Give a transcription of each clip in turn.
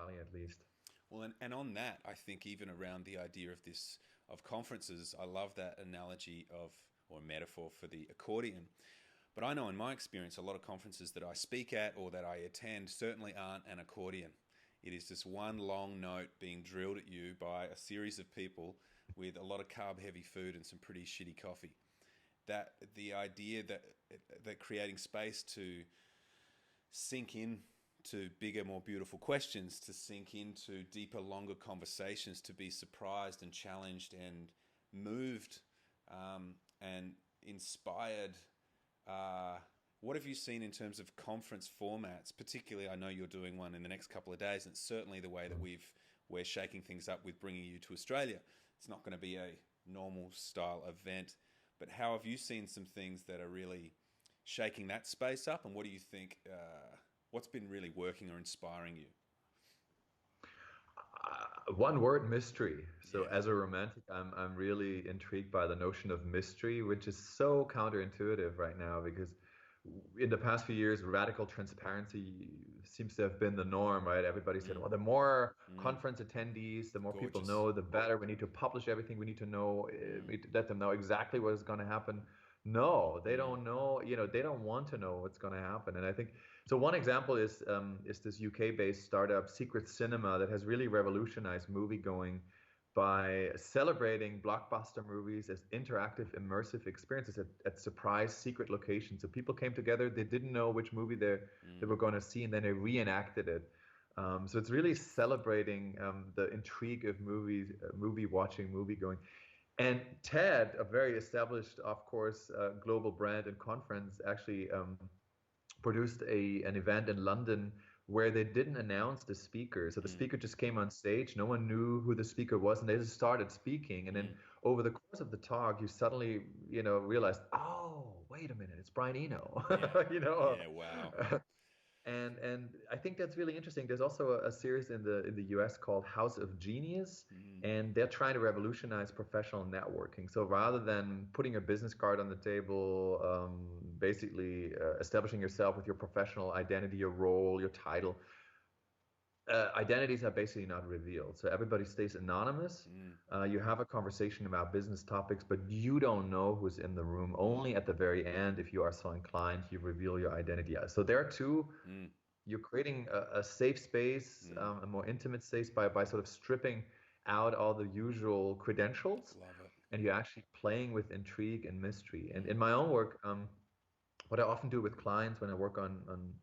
Valley at least. Well, and on that, I think even around the idea of of conferences, I love that analogy of, or metaphor for the accordion. But I know in my experience, a lot of conferences that I speak at or that I attend certainly aren't an accordion. It is just one long note being drilled at you by a series of people with a lot of carb-heavy food and some pretty shitty coffee. That the idea that creating space to sink in to bigger, more beautiful questions, to sink into deeper, longer conversations, to be surprised and challenged and moved and inspired. What have you seen in terms of conference formats? Particularly, I know you're doing one in the next couple of days, and it's certainly the way that we're shaking things up with bringing you to Australia. It's not going to be a normal style event, but how have you seen some things that are really shaking that space up, and what do you think? What's been really working or inspiring you? One word, mystery. So Yeah. as a romantic, I'm really intrigued by the notion of mystery, which is so counterintuitive right now because in the past few years, radical transparency seems to have been the norm, right? Everybody said, Mm, well, the more mm, conference attendees, the more people gorgeous. know, the better. We need to publish everything. We need to know, we Mm, need to let them know exactly what is going to happen. No, they mm, don't know, they don't want to know what's going to happen. And I think, so one example is this UK-based startup, Secret Cinema, that has really revolutionized movie going by celebrating blockbuster movies as interactive, immersive experiences at surprise, secret locations. So people came together, they didn't know which movie they mm. were going to see, and then they reenacted it. So it's really celebrating the intrigue of movies, movie watching, movie going. And TED, a very established, of course, global brand and conference, actually produced an event in London where they didn't announce the speaker. So the Mm, speaker just came on stage. No one knew who the speaker was, and they just started speaking. And then mm. over the course of the talk, you suddenly, realized, oh, wait a minute, it's Brian Eno. Yeah. you know, Yeah. Wow. and I think that's really interesting. There's also a series in the US called House of Genius, Mm, and they're trying to revolutionize professional networking. So rather than putting a business card on the table, basically establishing yourself with your professional identity, your role, your title, identities are basically not revealed. So everybody stays anonymous. mm, You have a conversation about business topics, but you don't know who's in the room. Only at the very end, if you are so inclined, you reveal your identity. So there are two. mm, You're creating a safe space, mm. a more intimate space by sort of stripping out all the usual credentials, Love it. and you're actually playing with intrigue and mystery. And in Mm, my own work, what I often do with clients when I work on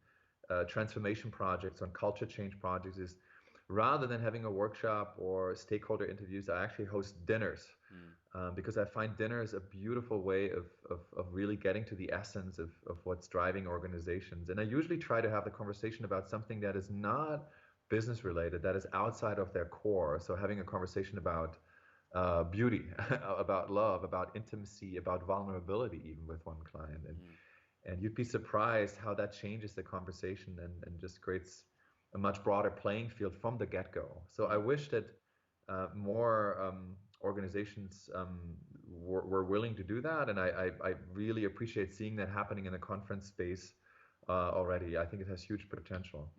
transformation projects, on culture change projects, is rather than having a workshop or stakeholder interviews, I actually host dinners mm, because I find dinner is a beautiful way of really getting to the essence of what's driving organizations. And I usually try to have the conversation about something that is not business related, that is outside of their core. So having a conversation about beauty, about love, about intimacy, about vulnerability, even with one client. mm. And you'd be surprised how that changes the conversation and just creates a much broader playing field from the get-go. So I Mm. wish that more organizations were willing to do that, and I really appreciate seeing that happening in the conference space already. I think it has huge potential.